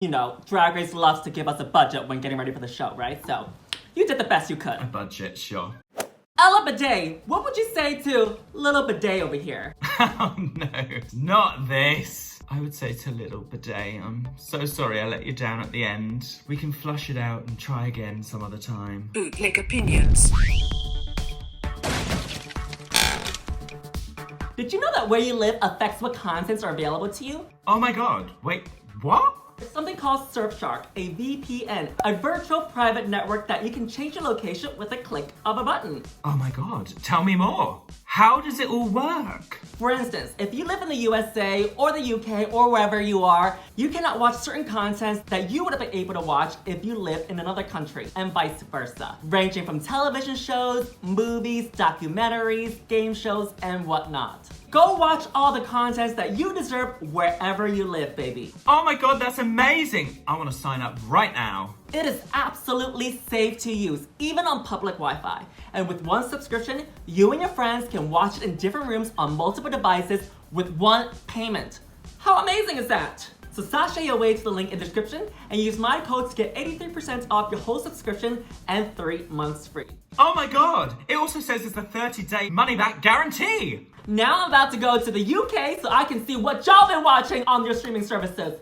You know, Drag Race loves to give us a budget when getting ready for the show, right? So, you did the best you could. A budget, sure. Ella VaDay, what would you say to little bidet over here? Oh no, not this. I would say to little bidet, I'm so sorry I let you down at the end. We can flush it out and try again some other time. Bootleg Opinions. Did you know that where you live affects what contents are available to you? Oh my god, wait, what? There's something called Surfshark, a VPN, a virtual private network that you can change your location with a click of a button. Oh my god, tell me more. How does it all work? For instance, if you live in the USA or the UK or wherever you are, you cannot watch certain contents that you would have been able to watch if you lived in another country, and vice versa. Ranging from television shows, movies, documentaries, game shows, and whatnot. Go watch all the contents that you deserve wherever you live, baby. Oh my god, that's amazing. I want to sign up right now. It is absolutely safe to use, even on public Wi-Fi. And with one subscription, you and your friends can watch it in different rooms on multiple devices with one payment. How amazing is that? So sashay your way to the link in the description and use my code to get 83% off your whole subscription and 3 months free. Oh my god, it also says it's a 30-day money-back guarantee. Now I'm about to go to the UK so I can see what y'all been watching on your streaming services.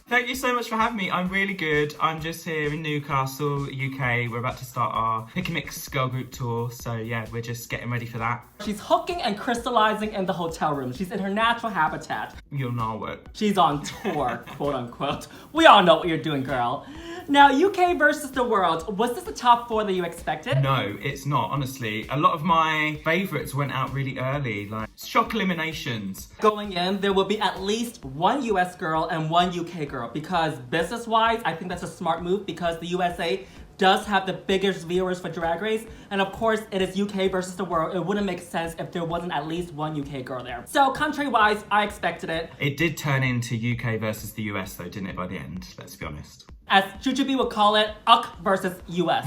Thank you so much for having me. I'm really good. I'm just here in Newcastle, UK. We're about to start our Pick and Mix girl group tour. So yeah, we're just getting ready for that. She's hooking and crystallizing in the hotel room. She's in her natural habitat. You'll know it. She's on tour, quote unquote. We all know what you're doing, girl. Now, UK versus the world. Was this the top 4 that you expected? No, it's not, honestly. A lot of my favorites went out really early, like shock eliminations. Going in, there will be at least 1 US girl and 1 UK girl because business-wise, I think that's a smart move because the USA does have the biggest viewers for Drag Race, and of course it is UK versus the world. It wouldn't make sense if there wasn't at least 1 UK girl there. So country-wise, I expected it. It did turn into UK versus the US though, didn't it, by the end? Let's be honest. As Jujubee would call it, UK versus US.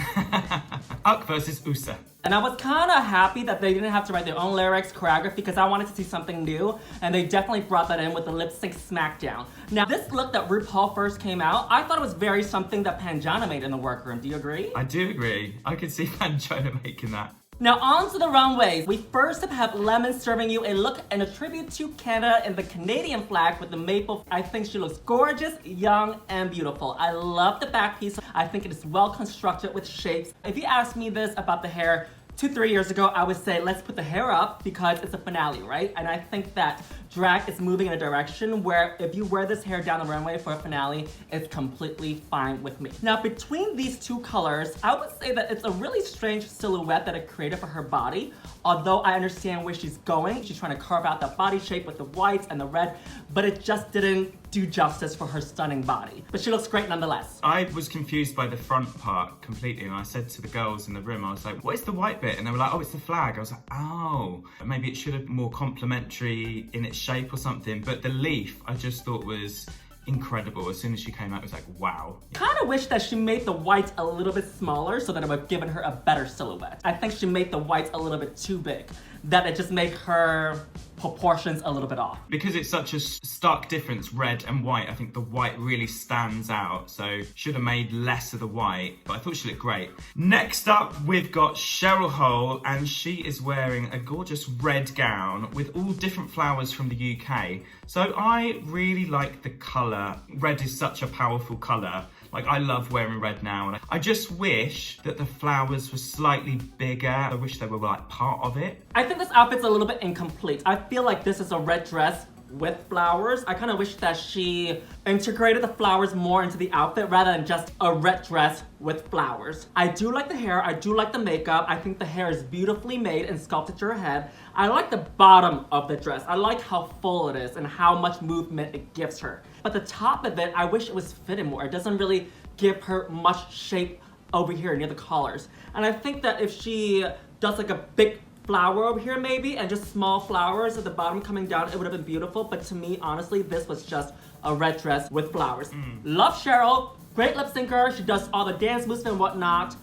UK versus USA. And I was kind of happy that they didn't have to write their own lyrics, choreography, because I wanted to see something new, and they definitely brought that in with the lip sync smackdown. Now, this look that RuPaul first came out, I thought it was very something that Pangina made in the workroom. Do you agree? I do agree. I could see Pangina making that. Now on to the runways. We first have Lemon serving you a look and a tribute to Canada in the Canadian flag with the maple. I think she looks gorgeous, young, and beautiful. I love the back piece. I think it is well constructed with shapes. If you asked me this about the hair 2-3 years ago, I would say let's put the hair up because it's a finale, right? And I think that drag is moving in a direction where if you wear this hair down the runway for a finale, it's completely fine with me. Now, between these 2 colors, I would say that it's a really strange silhouette that it created for her body. Although I understand where she's going, she's trying to carve out that body shape with the whites and the red, but it just didn't do justice for her stunning body. But she looks great nonetheless. I was confused by the front part completely, and I said to the girls in the room, I was like, what is the white bit? And they were like, oh, it's the flag. I was like, oh, maybe it should have been more complementary in its shape or something. But the leaf, I just thought was incredible. As soon as she came out, it was like, wow. Kind of wish that she made the whites a little bit smaller so that it would have given her a better silhouette. I think she made the whites a little bit too big, that it just made her proportions a little bit off. Because it's such a stark difference, red and white, I think the white really stands out. So should have made less of the white, but I thought she looked great. Next up, we've got Cheryl Hole, and she is wearing a gorgeous red gown with all different flowers from the UK. So I really like the colour. Red is such a powerful colour. Like, I love wearing red now, and I just wish that the flowers were slightly bigger. I wish they were like part of it. I think this outfit's a little bit incomplete. I feel like this is a red dress with flowers. I kind of wish that she integrated the flowers more into the outfit rather than just a red dress with flowers. I do like the hair, I do like the makeup. I think the hair is beautifully made and sculpted to her head. I like the bottom of the dress. I like how full it is and how much movement it gives her. But the top of it, I wish it was fitted more. It doesn't really give her much shape over here near the collars. And I think that if she does like a big flower over here maybe and just small flowers at the bottom coming down, it would have been beautiful. But to me, honestly, this was just a red dress with flowers. Love Cheryl, great lip syncer. She does all the dance moves and whatnot.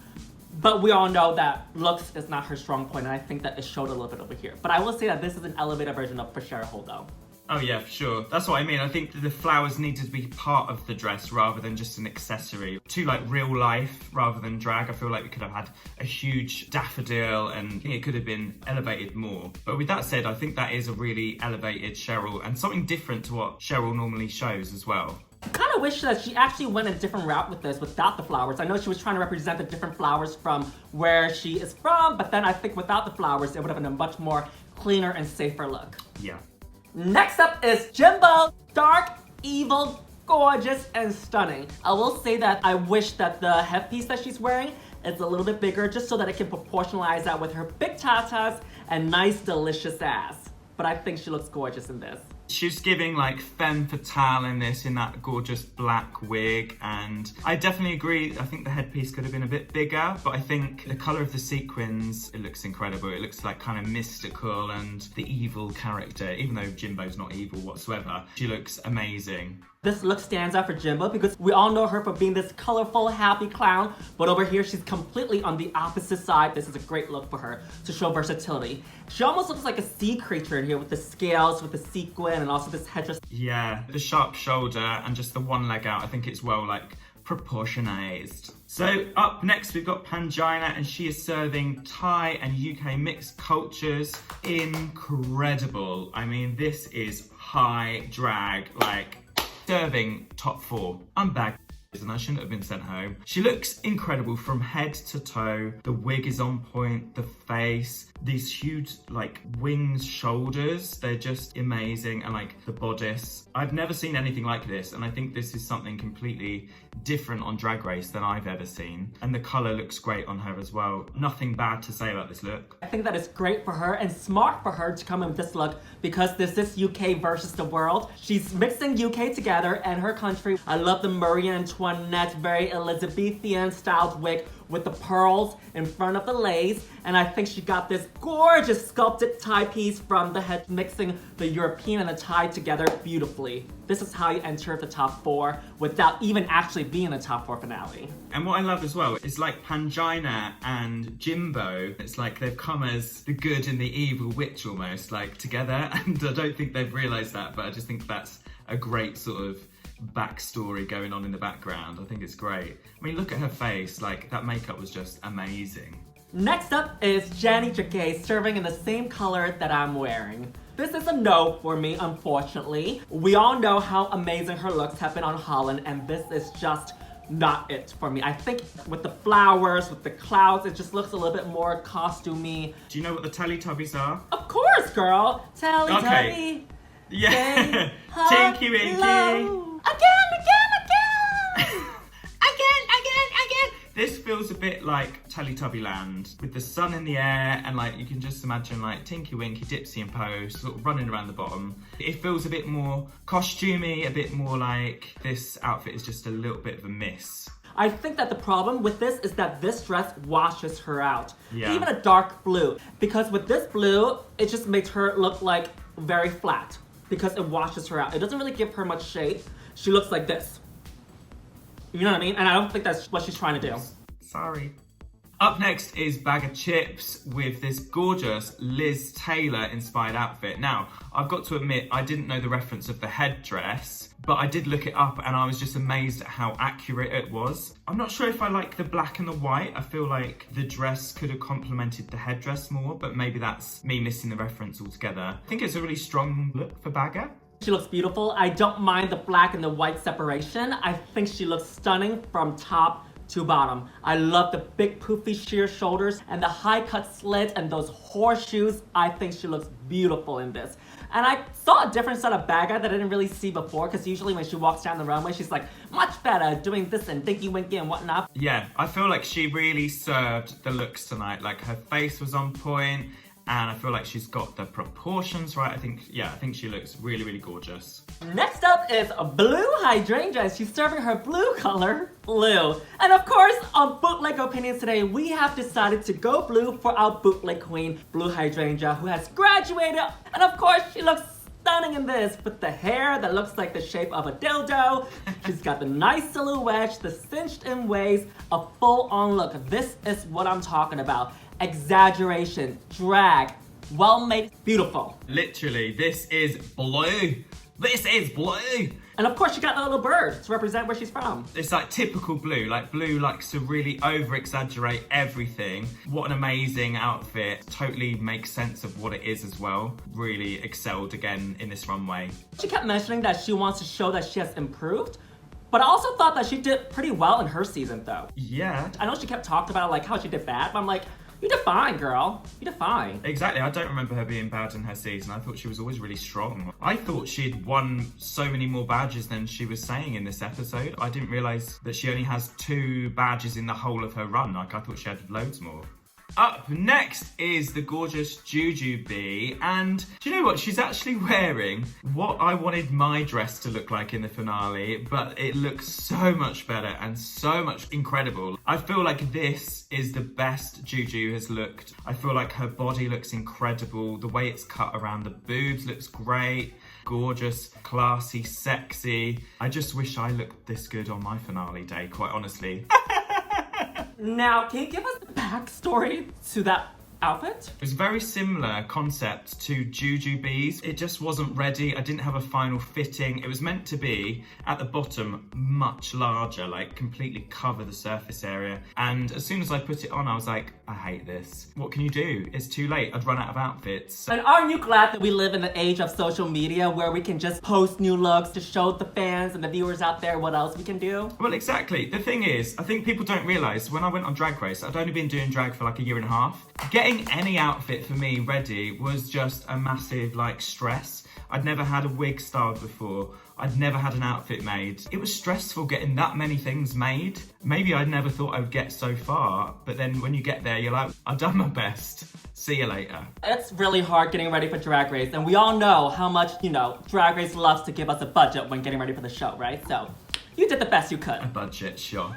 But we all know that looks is not her strong point, and I think that it showed a little bit over here. But I will say that this is an elevated version of for Cheryl Hole though. Oh yeah, for sure. That's what I mean. I think the flowers needed to be part of the dress rather than just an accessory. To like real life rather than drag, I feel like we could have had a huge daffodil and it could have been elevated more. But with that said, I think that is a really elevated Cheryl and something different to what Cheryl normally shows as well. I kind of wish that she actually went a different route with this without the flowers. I know she was trying to represent the different flowers from where she is from, but then I think without the flowers, it would have been a much more cleaner and safer look. Yeah. Next up is Jimbo. Dark, evil, gorgeous, and stunning. I will say that I wish that the headpiece that she's wearing is a little bit bigger just so that it can proportionalize that with her big tatas and nice, delicious ass. But I think she looks gorgeous in this. She's giving like femme fatale in this, in that gorgeous black wig, and I definitely agree. I think the headpiece could have been a bit bigger, but I think the colour of the sequins, it looks incredible. It looks like kind of mystical and the evil character, even though Jimbo's not evil whatsoever. She looks amazing. This look stands out for Jimbo because we all know her for being this colorful, happy clown, but over here she's completely on the opposite side. This is a great look for her to show versatility. She almost looks like a sea creature in here with the scales, with the sequin, and also this headdress. Yeah, the sharp shoulder and just the one leg out. I think it's well like proportionized. So up next we've got Pangina, and she is serving Thai and UK mixed cultures. Incredible. I mean, this is high drag, like serving top 4. I'm back. And I shouldn't have been sent home. She looks incredible from head to toe. The wig is on point, the face, these huge like wings, shoulders, they're just amazing, and like the bodice. I've never seen anything like this, and I think this is something completely different on Drag Race than I've ever seen. And the colour looks great on her as well. Nothing bad to say about this look. I think that is great for her and smart for her to come in with this look because this is UK versus the world. She's mixing UK together and her country. I love the Marie Antoinette, very Elizabethan styled wig with the pearls in front of the lace, and I think she got this gorgeous sculpted tie piece from the head, mixing the European and the Thai together beautifully. This is how you enter the top 4 without even actually being in the top 4 finale. And what I love as well is like Pangina and Jimbo, it's like they've come as the good and the evil witch almost, like together, and I don't think they've realised that, but I just think that's a great sort of backstory going on in the background. I think it's great. I mean, look at her face, like that makeup was just amazing. Next up is Janey Jack serving in the same color that I'm wearing. This is a no for me, unfortunately. We all know how amazing her looks have been on Holland, and this is just not it for me. I think with the flowers, with the clouds, it just looks a little bit more costumey. Do you know what the Teletubbies are? Of course, girl! Teletubby! Okay. Yeah! Tinky Winky! Again! This feels a bit like Teletubby Land with the sun in the air, and like you can just imagine like Tinky Winky, Dipsy and Poe sort of running around the bottom. It feels a bit more costumey, a bit more like this outfit is just a little bit of a miss. I think that the problem with this is that this dress washes her out. Yeah. Even a dark blue. Because with this blue, it just makes her look like very flat. Because it washes her out. It doesn't really give her much shape. She looks like this. You know what I mean? And I don't think that's what she's trying to do. Sorry. Up next is Baga Chipz with this gorgeous Liz Taylor inspired outfit. Now, I've got to admit, I didn't know the reference of the headdress, but I did look it up and I was just amazed at how accurate it was. I'm not sure if I like the black and the white. I feel like the dress could have complemented the headdress more, but maybe that's me missing the reference altogether. I think it's a really strong look for Baga. She looks beautiful. I don't mind the black and the white separation. I think she looks stunning from top to bottom. I love the big poofy sheer shoulders and the high cut slit and those horseshoes. I think she looks beautiful in this. And I saw a different side of Baga that I didn't really see before, because usually when she walks down the runway, she's like much better doing this and dinky winky and whatnot. Yeah, I feel like she really served the looks tonight. Like her face was on point, and I feel like she's got the proportions right. I think she looks really, really gorgeous. Next up is Blu Hydrangea. She's serving her blue color, blue. And of course, on Bootleg Opinions today, we have decided to go blue for our bootleg queen, Blu Hydrangea, who has graduated. And of course, she looks stunning in this with the hair that looks like the shape of a dildo. She's got the nice silhouette, the cinched in waist, a full-on look. This is what I'm talking about. Exaggeration, drag, well made, beautiful. Literally, this is blue. This is blue. And of course, she got a little bird to represent where she's from. It's like typical Blue. Like Blue likes to really over-exaggerate everything. What an amazing outfit. Totally makes sense of what it is as well. Really excelled again in this runway. She kept mentioning that she wants to show that she has improved. But I also thought that she did pretty well in her season though. Yeah. I know she kept talking about like how she did bad, but I'm like, you did fine, girl. You did fine. Exactly. I don't remember her being bad in her season. I thought she was always really strong. I thought she'd won so many more badges than she was saying in this episode. I didn't realise that she only has 2 badges in the whole of her run. Like, I thought she had loads more. Up next is the gorgeous Jujubee, and do you know what? She's actually wearing what I wanted my dress to look like in the finale, but it looks so much better and so much incredible. I feel like this is the best Juju has looked. I feel like her body looks incredible. The way it's cut around the boobs looks great. Gorgeous, classy, sexy. I just wish I looked this good on my finale day, quite honestly. Now, can you give us the backstory to that outfit? It was a very similar concept to Jujubee's. It just wasn't ready. I didn't have a final fitting. It was meant to be at the bottom much larger, like completely cover the surface area. And as soon as I put it on, I was like, I hate this. What can you do? It's too late. I'd run out of outfits. And aren't you glad that we live in the age of social media where we can just post new looks to show the fans and the viewers out there what else we can do? Well, exactly. The thing is, I think people don't realise, when I went on Drag Race, I'd only been doing drag for like a year and a half. Getting any outfit for me ready was just a massive like stress. I'd never had a wig styled before. I'd never had an outfit made. It was stressful getting that many things made. Maybe I never thought I would get so far, but then when you get there, you're like, I've done my best. See you later. It's really hard getting ready for Drag Race, and we all know how much, you know, Drag Race loves to give us a budget when getting ready for the show, right? So, you did the best you could. A budget, sure.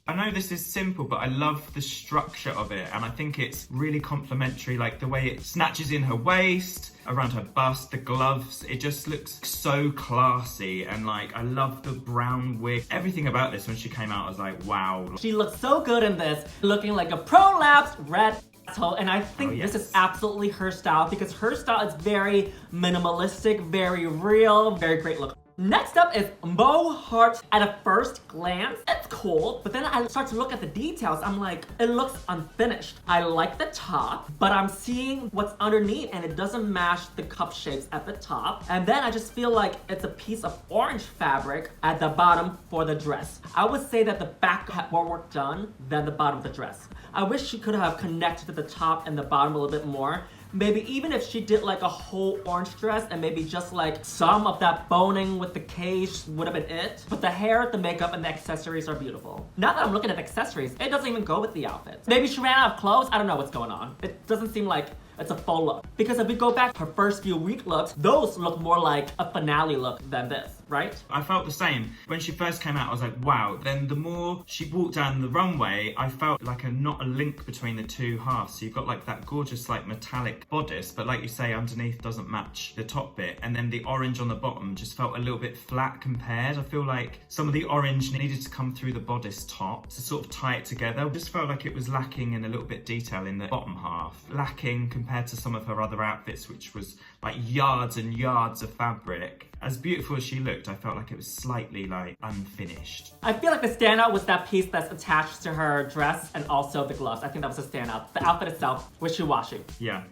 I know this is simple, but I love the structure of it, and I think it's really complimentary, like the way it snatches in her waist, around her bust, the gloves. It just looks so classy, and like, I love the brown wig. Everything about this when she came out, I was like, wow. She looked so good in this, looking like a prolapsed red asshole, and I think this is absolutely her style, because her style is very minimalistic, very real, very great look. Next up is Mo Heart. At a first glance, it's cool, but then I start to look at the details. I'm like, it looks unfinished. I like the top, but I'm seeing what's underneath and it doesn't match the cup shapes at the top. And then I just feel like it's a piece of orange fabric at the bottom for the dress. I would say that the back had more work done than the bottom of the dress. I wish she could have connected to the top and the bottom a little bit more. Maybe even if she did like a whole orange dress and maybe just like some of that boning with the cage would have been it. But the hair, the makeup, and the accessories are beautiful. Now that I'm looking at accessories, it doesn't even go with the outfit. Maybe she ran out of clothes. I don't know what's going on. It doesn't seem like it's a full look. Because if we go back to her first few week looks, those look more like a finale look than this, right? I felt the same. When she first came out, I was like, wow. Then the more she walked down the runway, I felt like not a link between the two halves. So you've got like that gorgeous like metallic bodice, but like you say, underneath doesn't match the top bit. And then the orange on the bottom just felt a little bit flat compared. I feel like some of the orange needed to come through the bodice top to sort of tie it together. I just felt like it was lacking in a little bit detail in the bottom half. Lacking compared to some of her other outfits, which was like yards and yards of fabric. As beautiful as she looked, I felt like it was slightly like unfinished. I feel like the standout was that piece that's attached to her dress and also the gloves. I think that was a standout. The outfit itself, wishy-washy. Yeah.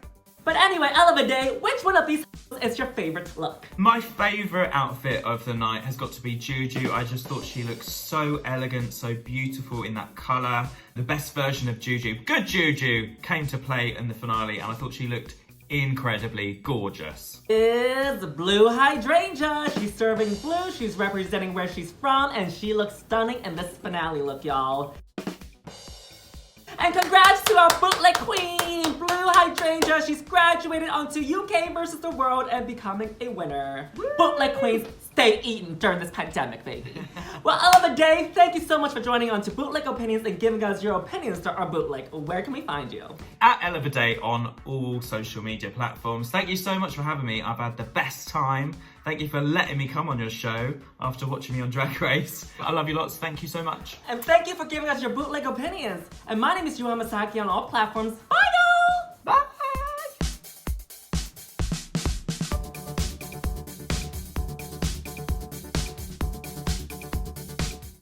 But anyway, Ella VaDay, which one of these is your favorite look? My favorite outfit of the night has got to be Juju. I just thought she looked so elegant, so beautiful in that color. The best version of Juju, good Juju, came to play in the finale, and I thought she looked incredibly gorgeous. Is Blu Hydrangea. She's serving blue, she's representing where she's from, and she looks stunning in this finale look, y'all. And congrats to our bootleg queen, Blu Hydrangea. She's graduated onto UK versus the World and becoming a winner. Woo! Bootleg queens, stay eating during this pandemic, baby. Well, Ella VaDay, thank you so much for joining on to Bootleg Opinions and giving us your opinions to our bootleg. Where can we find you? At Ella VaDay on all social media platforms. Thank you so much for having me. I've had the best time. Thank you for letting me come on your show after watching me on Drag Race. I love you lots. Thank you so much. And thank you for giving us your bootleg opinions. And my name is Yuhua Hamasaki on all platforms. Bye!